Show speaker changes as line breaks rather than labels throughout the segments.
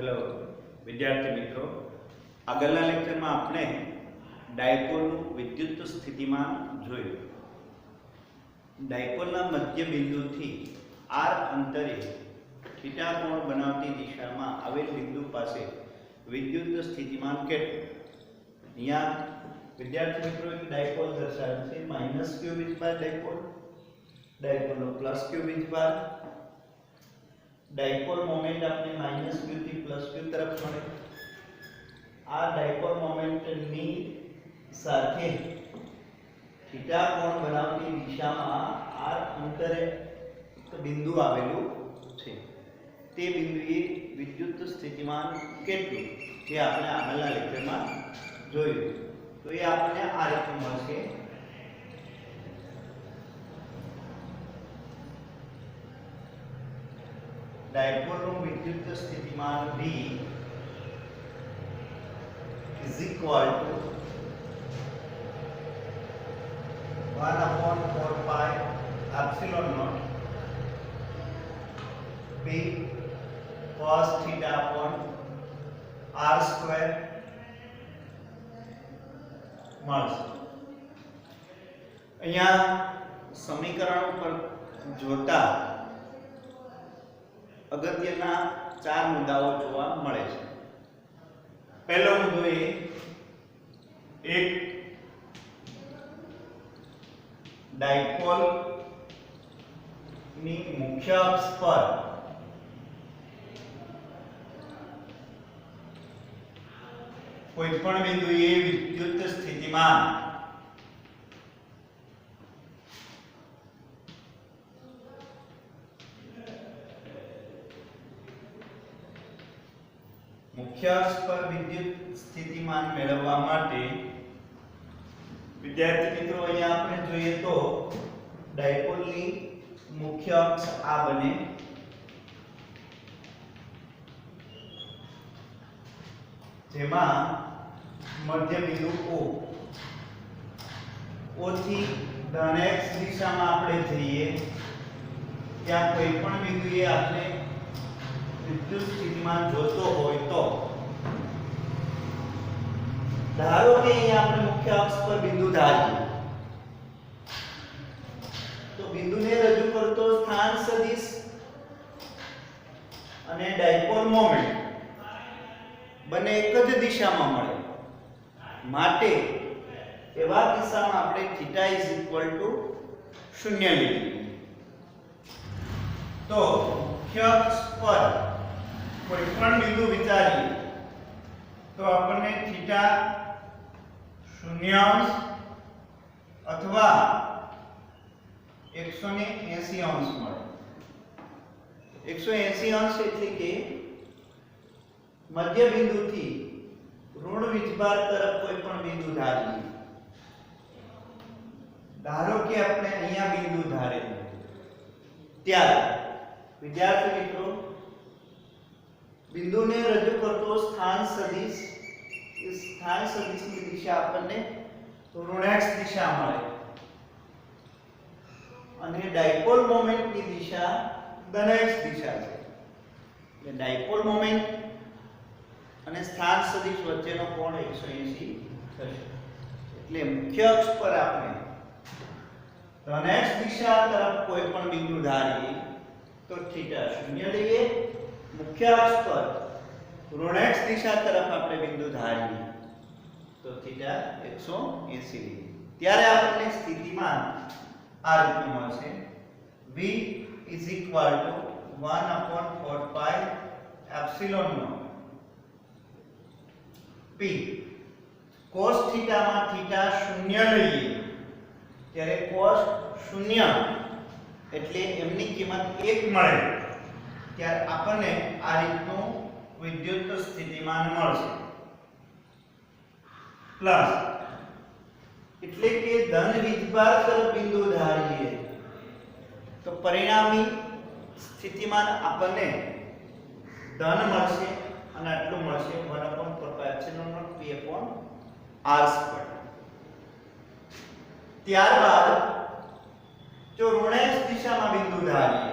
Hello વિદ્યાર્થી મિત્રો, આગળના લેક્ચરમાં આપણે ડાયપોલનું વિદ્યુત સ્થિતિમાન જોયું. ડાયપોલના મધ્ય બિંદુથી r અંતરે થીટા કોણ બનાવતી દિશામાં આવેલ બિંદુ પાસે વિદ્યુત સ્થિતિમાન કેટલું? અહીંયા વિદ્યાર્થી મિત્રો એક ડાયપોલ દર્શાવેલ છે. -q વીજભાર ડાયપોલનો +q વીજભાર. ડાયપોલ મોમેન્ટ આપણે -q થી +q તરફ મળે. આ ડાયપોલ મોમેન્ટની સાથે થીટા કોણ બનાવતી દિશામાં r અંતરે બિંદુ આવેલું છે. તે બિંદુએ વિદ્યુત સ્થિતિમાન કેટલું તે આપણે આગળના લેક્ચરમાં જોયું. તો એ આપણને આ રીતે મળશે. ડાયપોલનું વિદ્યુત સ્થિતિમાન V is equal to 1/4 pi epsilon naught P cos theta upon r square મળશે. અહીંયા સમીકરણ ઉપર જોતા અગત્યના 4 મુદ્દાઓ જોવા મળે છે. પહેલો મુદ્દો એક ડાયપોલ ની મુખ્ય અક્ષ પર કોઈ પણ બિંદુએ વિદ્યુત સ્થિતિમાન મુખ્ય અક્ષ પર વિદ્યુત સ્થિતિમાન મેળવવા માટે વિદ્યાર્થી મિત્રો અહીંયા આપણે જોઈએ તો ડાયપોલની મુખ્ય અક્ષ આ બને. જેમાં મધ્ય બિંદુ O થી ધન x દિશામાં આપણે જઈએ ત્યાં કોઈ પણ બિંદુએ આપણે વિદ્યુત સ્થિતિમાન જોતો હોય તો ધારો કે અહીંયા આપણે મુખ્ય અક્ષ પર બિંદુ ધારીએ તો બિંદુને રજૂ કરતો સ્થાન સદિશ અને ડાયપોલ મોમેન્ટ બંને એક જ દિશામાં મળે. માટે એવા કિસ્સામાં આપણે θ 0 લીધી. તો મુખ્ય અક્ષ પર કોઈ પણ બિંદુ વિચારીએ તો આપણને θ 0 અથવા 180 મળે. 180 એટલે કે મધ્ય બિંદુથી ઋણ વીજભાર તરફ કોઈ પણ બિંદુ ધારીએ. ધારો કે આપણે અહીંયા બિંદુ ધારેલું, ત્યારે વિદ્યાર્થી મિત્રો બિંદુને રજૂ કરતો સ્થાન સદિશ, એ સ્થાન સદિશની દિશા આપણને ઋણ x દિશા મળે અને ડાયપોલ મોમેન્ટની દિશા ધન x દિશા છે. એટલે ડાયપોલ મોમેન્ટ અને સ્થાન સદિશ વચ્ચેનો કોણ 180 થશે. એટલે મુખ્ય અક્ષ પર આપણે ધન x દિશા તરફ કોઈ પણ બિંદુ ધારીએ તો θ 0 લઈએ. મુખ્ય અક્ષ પર ઋણ x દિશા તરફ આપણે બિંદુ ધારીએ તો θ 180 લઈએ. ત્યારે આપણને સ્થિતિમાન આ રીતે મળશે. V is equal to 1/4 pi epsilon naught P cos θ માં θ 0 લઈએ ત્યારે cos 0 એટલે એમની કિંમત 1 મળે ત્યારે આપણને આ રીતનું વિદ્યુત સ્થિતિમાન મળશે. પ્લસ એટલે કે ધન વીજભાર તરફ બિંદુ ધારીએ તો પરિણામી સ્થિતિમાન આપણને ધન મળશે અને આટલું મળશે 1/4 pi epsilon naught P upon r square. ત્યારબાદ જો ઋણ x દિશામાં બિંદુ ધારીએ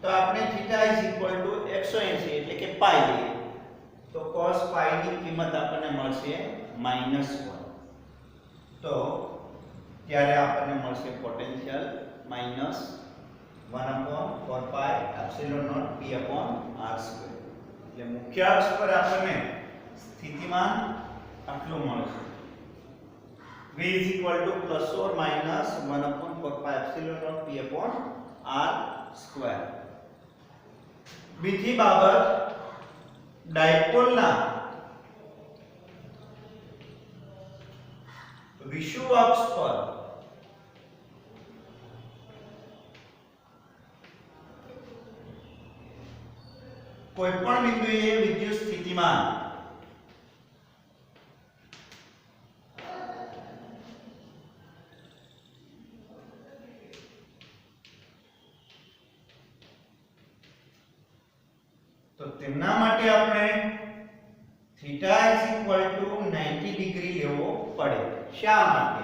તો આપણે થીટા ઇઝ ઇક્વલ ટુ 180 એટલે કે પાઈ લઈએ તો cos પાઈ ની કિંમત આપણને મળશે -1. તો ત્યારે આપણને મળશે potential -1/4 pi epsilon not p/r². એટલે મુખ્ય અક્ષ પર આપણને સ્થિતિમાન આટલું મળશે. v is equal to plus or minus 1/4 pi epsilon naught p/r². બીજી બાબત, ડાયપોલના વિષુવ અક્ષ પર કોઈપણ બિંદુએ વિદ્યુત સ્થિતિમાન તો તેમના માટે આપણે theta is equal to 90 degree લેવો પડે. શા માટે?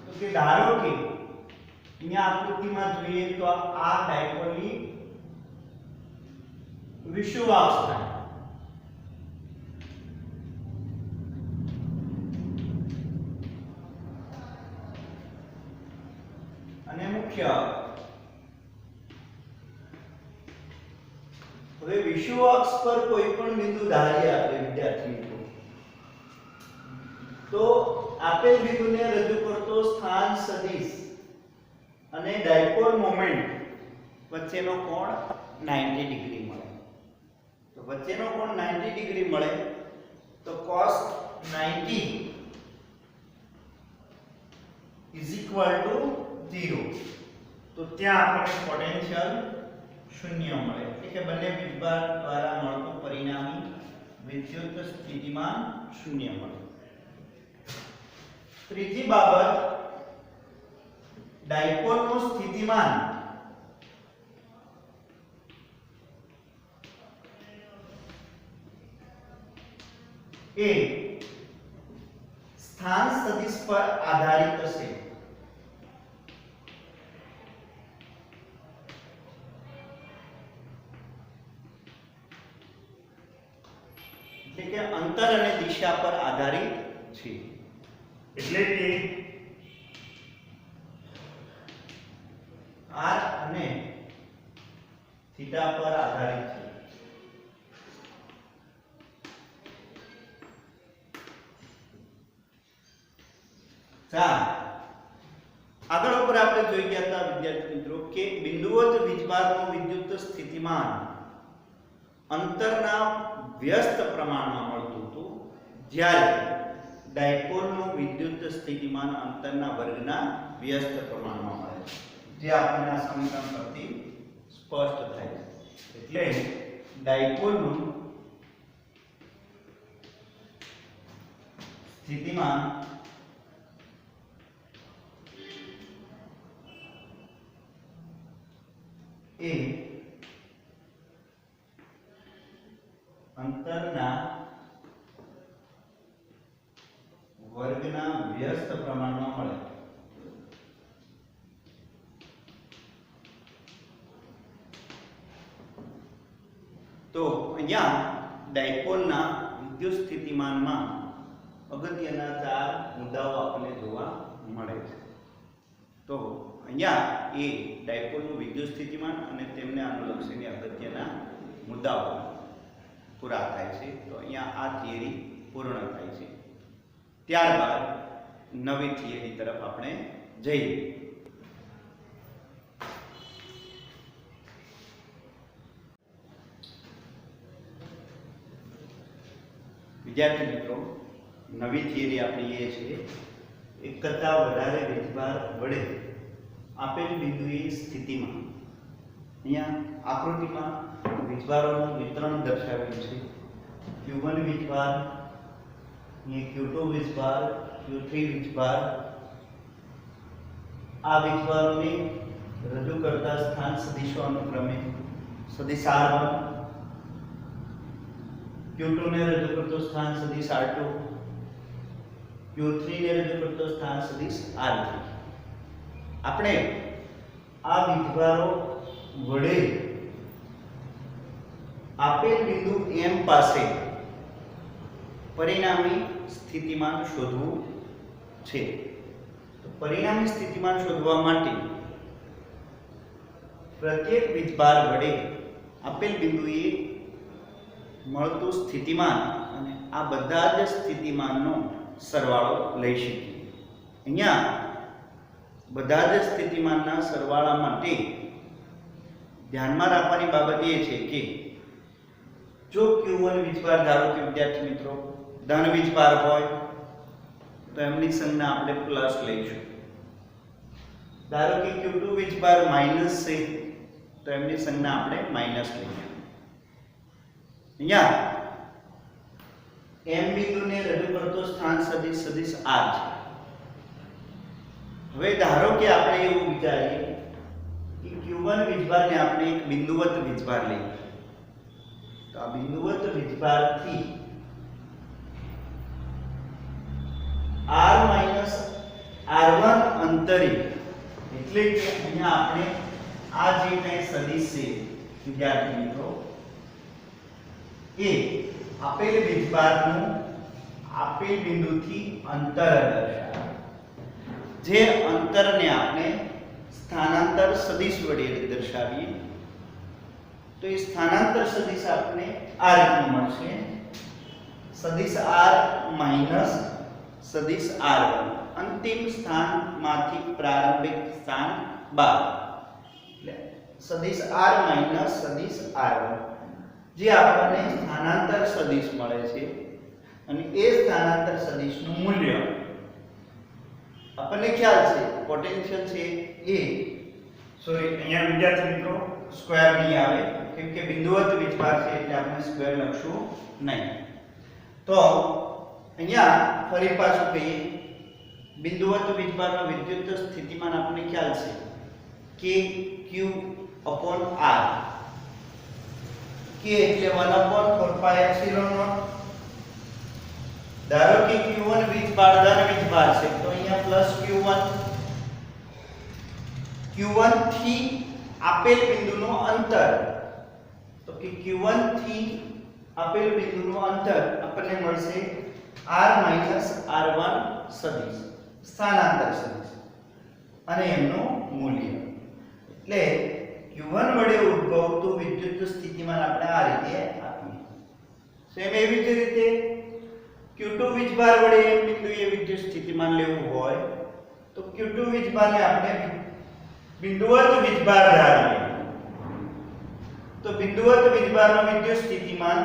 તો કે ધારો કે અહીંયા આકૃતિમાં જોઈએ તો આ ડાયપોલની વિષુવ અક્ષ થાય અને મુખ્ય અક્ષ. હવે વિષુવ અક્ષ પર કોઈ પણ બિંદુ ધારીએ આપણે વિદ્યાર્થી મિત્રો, તો આપેલ બિંદુને રજૂ કરતો સ્થાન સદિશ અને ડાયપોલ મોમેન્ટ વચ્ચેનો કોણ 90 ડિગ્રી મળે. તો વચ્ચેનો કોણ 90 ડિગ્રી મળે તો cos 90 is equal to 0. તો ત્યાં આપણને પોટેન્શિયલ શૂન્ય મળે એટલે કે બંને વીજભાર દ્વારા મળતું પરિણામી વિદ્યુત સ્થિતિમાન શૂન્ય મળે. ત્રીજી બાબત, ડાયપોલનું સ્થિતિમાન એ સ્થાન સદિશ પર આધારિત હશે. એટલે કે અંતર અને દિશા પર આધારિત છે. એટલે કે r અને થીટા પર આધારિત છે. આગળ ઉપર આપણે જોઈ ગયા હતા વિદ્યાર્થી મિત્રો કે બિંદુવત વીજભારનું વિદ્યુત સ્થિતિમાન અંતરના વ્યસ્ત પ્રમાણમાં મળતું હતું, જ્યારે ડાયપોલનું વિદ્યુત સ્થિતિમાન અંતરના વર્ગના વ્યસ્ત પ્રમાણમાં મળે છે, જે આપણને આ સમીકરણ પરથી સ્પષ્ટ થાય છે. એટલે ડાયપોલનું સ્થિતિમાન એ અંતરના વર્ગના વ્યસ્ત પ્રમાણમાં મળે. તો અહીંયા ડાયપોલના વિદ્યુત સ્થિતિમાનમાં અગત્યના 4 મુદ્દાઓ આપણને જોવા મળે છે. તો અહીંયા એ ડાયપોલનું વિદ્યુત સ્થિતિમાન અને તેમને અનુલક્ષીને અગત્યના મુદ્દાઓ પૂરા થાય છે. તો અહીંયા આ થિયરી પૂર્ણ થાય છે. ત્યારબાદ નવી થિયરી તરફ આપણે જઈએ. વિદ્યાર્થી મિત્રો, નવી થિયરી આપણી એ છે એક કરતા વધારે વીજભાર વડે આપેલ બિંદુની સ્થિતિમાં, અહીંયા આકૃતિમાં વીજભારોનું વિતરણ દર્શાવ્યું છે. Q1 વીજભાર, અહીંયા Q2 વીજભાર, Q3 વીજભાર. આ વીજભારોને રજૂ કરતા સ્થાન સદિશો અનુક્રમે સદિશ R1, Q2 ને રજૂ કરતો સ્થાન સદિશ R2, Q3 ને રજૂ કરતો સ્થાન સદિશ R3. આપણે આ વીજભારો વડે આપેલ બિંદુ M પાસે પરિણામી સ્થિતિમાન શોધવું છે. તો પરિણામી સ્થિતિમાન શોધવા માટે પ્રત્યેક વીજભાર વડે આપેલ બિંદુએ મળતું સ્થિતિમાન અને આ બધા જ સ્થિતિમાનનો સરવાળો લઈ શકીએ. અહીંયા બધા જ સ્થિતિમાનના સરવાળા માટે ધ્યાનમાં રાખવાની બાબત એ છે કે જો Q1 વીજભાર ધારો કે વિદ્યાર્થી મિત્રો ધન વીજભાર હોય તો એમની સંજ્ઞા આપણે પ્લસ લઈશું. ધારો કે Q2 વીજભાર માઈનસ છે તો એમની સંજ્ઞા આપણે માઈનસ લઈશું. અહીંયા M બિંદુને રજૂ કરતો સ્થાન સદિશ સદિશ R છે. હવે ધારો કે આપણે એવું વિચારીએ કે Q1 વીજભારને આપણે એક બિંદુવત વીજભાર લઈએ. તો આ બિંદુવત વીજભારથી R માઈનસ R1 અંતરે એટલે કે અહીંયા આપણે આ જે કંઈ સદિશ છે વિદ્યાર્થી મિત્રો એ આપેલ વીજભારનું આપેલ બિંદુથી અંતર દર્શાવે. જે અંતરને આપણે સ્થાનાંતર સદિશ વડે દર્શાવીએ તો એ સ્થાનાંતર સદિશ આપણે આ રીતનું મળશે. સદિશ R માઈનસ સદિશ R1 અંતિમ સ્થાનમાંથી પ્રારંભિક સ્થાન 12 એટલે સદિશ R માઈનસ સદિશ R1 જે આપણને સ્થાનાંતર સદિશ મળે છે અને એ સ્થાનાંતર સદિશનું મૂલ્ય આપણને ખ્યાલ છે પોટેન્શિયલ છે એ સોરી અહીંયા વિદ્યાર્થી મિત્રો સ્ક્વેર નહીં આવે કેમ કે બિંદુવત વીજભાર છે એટલે આપણે સ્ક્વેર લખશું નહીં. તો અહીંયા ફરી પાછું કહીએ બિંદુવત વીજભારનો વિદ્યુત સ્થિતિમાન આપણને ખ્યાલ છે કે Q/R K એટલે 1/4πε0. ધારો કે Q1 વીજભાર ધન વીજભાર છે તો અહીંયા પ્લસ Q1 થી આપેલ બિંદુનું અંતર તો કે Q1 થી આપેલ બિંદુનું અંતર આપણને મળશે R માઈનસ R1 સદિશ સ્થાનાંતર સદિશ અને એમનું મૂલ્ય એટલે Q1 વડે ઉદ્ભવતું વિદ્યુત સ્થિતિમાન આપણે આ રીતે આપીએ. સેમ એવી જ રીતે Q2 વીજભાર વડે એમ બિંદુએ વિદ્યુત સ્થિતિમાન લેવું હોય તો Q2 વીજભારને આપણે બિંદુવત વીજભાર ધારીએ તો બિંદુવત વીજભારનો વિદ્યુત સ્થિતિમાન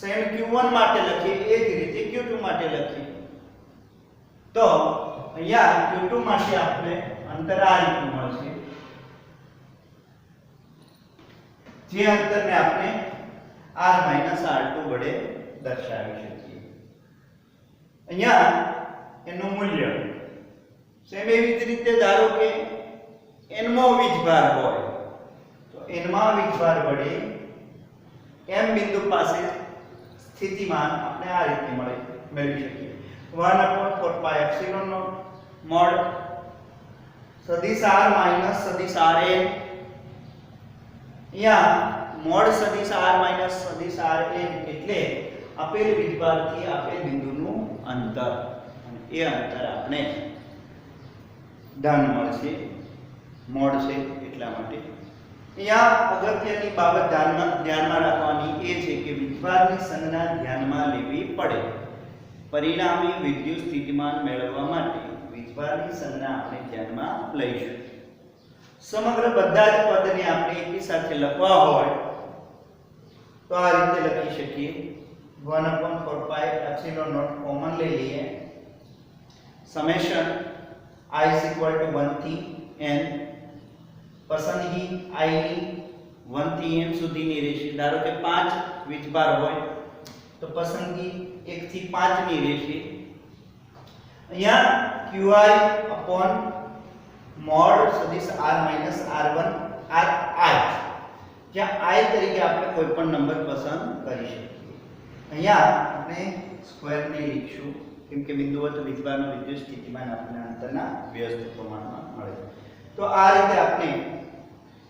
સેમ Q1 માટે લખીએ એ જ રીતે Q2 માટે લખીએ. તો અહીંયા Q2 માટે આપણે અંતર આ રીતનું મળશે જે અંતરને આપણે R માઈનસ R2 વડે દર્શાવી શકીએ. અહીંયા એનું મૂલ્ય સેમ એવી જ રીતે ધારો કે n મો વીજભાર હોય તો n મા વીજભાર વડે M બિંદુ પાસે સ્થિતિમાન આપણે આ રીતે મેળવી શકીએ 1/4πε0 મોડ સદિશ R માઈનસ સદિશ Rn અહીંયા મોડ સદિશ R માઈનસ સદિશ Rn એટલે આપેલ વીજભારથી આપેલ બિંદુનું અંતર અને એ અંતર આપણે ધન મળશે મોડ છે એટલા માટે. અહીંયા અગત્યની બાબત ધ્યાનમાં રાખવાની એ છે કે વીજભારની સંજ્ઞા ધ્યાનમાં લેવી પડે. પરિણામી વિદ્યુત સ્થિતિમાન મેળવવા માટે વીજભારની સંજ્ઞા આપણે ધ્યાનમાં લઈશું. સમગ્ર બધા જ પદને આપણે એકી સાથે લખવા હોય તો આ રીતે લખી શકીએ 1/4πε0 કોમન લઈ લઈએ સમેશન I = 1 થી n પસંદગી I ની 1 થી n સુધીની રહેશે. ધારો કે 5 વીજભાર હોય તો પસંદગી 1 થી 5 ની રહેશે. અહીંયા Qi મોડ સદિશ R માઈનસ R1 Ri જ્યાં I તરીકે આપણે કોઈ પણ નંબર પસંદ કરી શકીએ. અહીંયા આપણે સ્ક્વેર ને લખીશું કેમ કે બિંદુવત વીજભારનો વિદ્યુત સ્થિતિમાન આપણને અંતરના વ્યસ્ત પ્રમાણમાં મળે. તો આ રીતે આપણે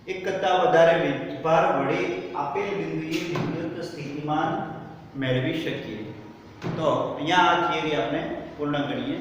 એક કરતાં વધારે વીજભાર વડે આપેલ બિંદુએ વિદ્યુત સ્થિતિમાન મેળવી શકીએ. તો અહીંયા આ થિયરી આપણે પૂર્ણ કરીએ.